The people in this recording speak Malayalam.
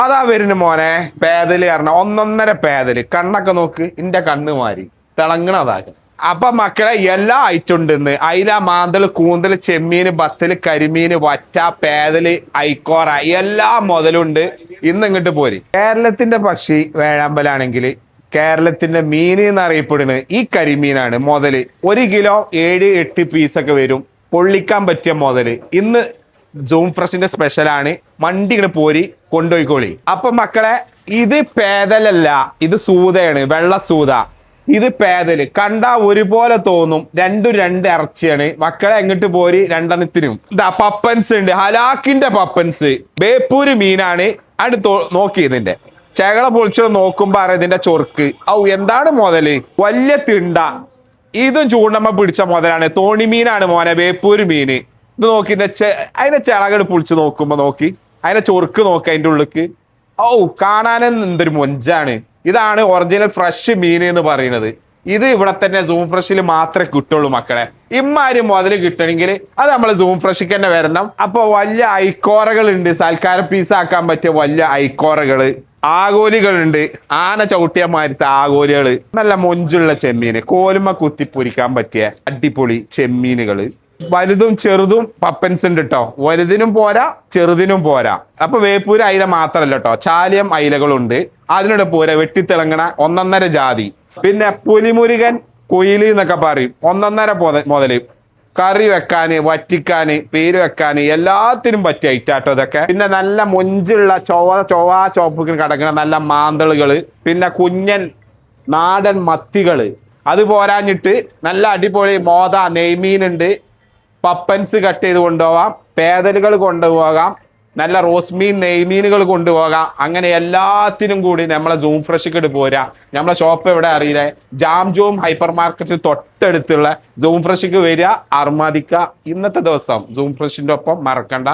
അതാ വരുന്നു മോനെ പേദല് കാരണം ഒന്നൊന്നര പേദല് കണ്ണൊക്കെ നോക്ക് ഇന്റെ കണ്ണ് മാറി തിളങ്ങണതാകും. അപ്പൊ മക്കളെ എല്ലാ ഐറ്റം ഉണ്ട് ഇന്ന്. അയില, മാന്തല്, കൂന്തല്, ചെമ്മീന്, ബത്തല്, കരിമീന്, വറ്റ, പേദല്, ഐക്കോറ എല്ലാ മുതലുണ്ട്. ഇന്ന് ഇങ്ങോട്ട് പോര്. കേരളത്തിന്റെ പക്ഷി വേഴാമ്പലാണെങ്കിൽ കേരളത്തിന്റെ മീൻ എന്നറിയപ്പെടുന്നത് ഈ കരിമീനാണ്. മുതല് 1 കിലോ 7-8 പീസൊക്കെ വരും. പൊള്ളിക്കാൻ പറ്റിയ മുതല് ഇന്ന് സൂം ഫ്രഷിന്റെ സ്പെഷ്യലാണ്. മണ്ടി ഇങ്ങനെ പോരി കൊണ്ടുപോയിക്കോളി. അപ്പൊ മക്കളെ ഇത് പേദലല്ല, ഇത് സൂതയാണ്, വെള്ള സൂത. ഇത് പേദല് കണ്ടാ ഒരുപോലെ തോന്നും. രണ്ടും രണ്ട് ഇറച്ചിയാണ് മക്കളെ. എങ്ങോട്ട് പോരി രണ്ടെണ്ണത്തിനും. ഇതാ പപ്പൻസ് ഉണ്ട്, ഹലാക്കിന്റെ പപ്പൻസ്. ബേപ്പൂര് മീനാണ്. അടുത്ത് നോക്കി ഇതിന്റെ ചെകള പൊളിച്ചു നോക്കുമ്പോ അറിയാം ഇതിന്റെ ചൊർക്ക്. എന്താണ് മുതല്, വലിയ തിണ്ട. ഇതും ചൂണ്ടമ്മ പിടിച്ച മുതലാണ്. തോണിമീനാണ് മോനെ, ബേപ്പൂര് മീന്. ഇത് നോക്കി അതിന്റെ ചിളകട് പൊളിച്ച് നോക്കുമ്പോ നോക്കി അതിന്റെ ചൊർക്ക് നോക്കി അതിന്റെ ഉള്ളിക്ക്. കാണാനെന്ന് എന്തൊരു മൊഞ്ചാണ്. ഇതാണ് ഒറിജിനൽ ഫ്രഷ് മീൻ എന്ന് പറയുന്നത്. ഇത് ഇവിടെ തന്നെ സൂം ഫ്രഷിൽ മാത്രമേ കിട്ടുള്ളൂ മക്കളെ. ഇമ്മാരി മുതൽ കിട്ടണമെങ്കിൽ അത് നമ്മൾ സൂം ഫ്രഷിക്ക് തന്നെ വരണം. അപ്പൊ വലിയ ഐക്കോറകൾ ഉണ്ട്, സൽക്കാര പീസാക്കാൻ പറ്റിയ വലിയ ഐക്കോറകള്. ആഗോലികളുണ്ട്, ആന ചവിട്ടിയമാരത്തെ ആഗോലികള്. നല്ല മൊഞ്ചുള്ള ചെമ്മീന്, കോലുമ കുത്തിപ്പൊരിക്കാൻ പറ്റിയ അടിപൊളി ചെമ്മീനുകള്. വലുതും ചെറുതും പപ്പൻസ് ഉണ്ട് കേട്ടോ. വലുതിനും പോരാ ചെറുതിനും പോരാ. അപ്പൊ വേപ്പൂര് അയില മാത്രല്ല കേട്ടോ, ചാലിയം അയിലകളുണ്ട്. അതിനോട് പോരാ വെട്ടിത്തിളങ്ങണ ഒന്നൊന്നര ജാതി. പിന്നെ പുലിമുരുകൻ, കുയില് എന്നൊക്കെ പറയും. ഒന്നൊന്നര മുതല് കറി വെക്കാന്, വറ്റിക്കാന്, പേര് വെക്കാന് എല്ലാത്തിനും പറ്റിയ ഐറ്റാട്ടോ ഇതൊക്കെ. പിന്നെ നല്ല മൊഞ്ചുള്ള ചോപ്പിന് കിടക്കുന്ന നല്ല മാന്തളുകള്. പിന്നെ കുഞ്ഞൻ നാടൻ മത്തികള്. അത് പോരാഞ്ഞിട്ട് നല്ല അടിപൊളി മോത നെയ്മീനുണ്ട്. പപ്പൻസ് കട്ട് ചെയ്ത് കൊണ്ടുപോകാം, പേദലുകൾ കൊണ്ടുപോകാം, നല്ല റോസ്മീൻ നെയ്മീനുകൾ കൊണ്ടുപോകാം. അങ്ങനെ എല്ലാത്തിനും കൂടി നമ്മളെ സൂം ഫ്രഷിക്ക് പോരാ. നമ്മളെ ഷോപ്പ് എവിടെ അറിയില്ലേ, ജാംജോം ഹൈപ്പർ മാർക്കറ്റ് തൊട്ടടുത്തുള്ള സൂം ഫ്രഷിക്ക് വരിക, അർമാദിക്ക. ഇന്നത്തെ ദിവസം സൂം ഫ്രഷിന്റെ ഒപ്പം മറക്കണ്ട.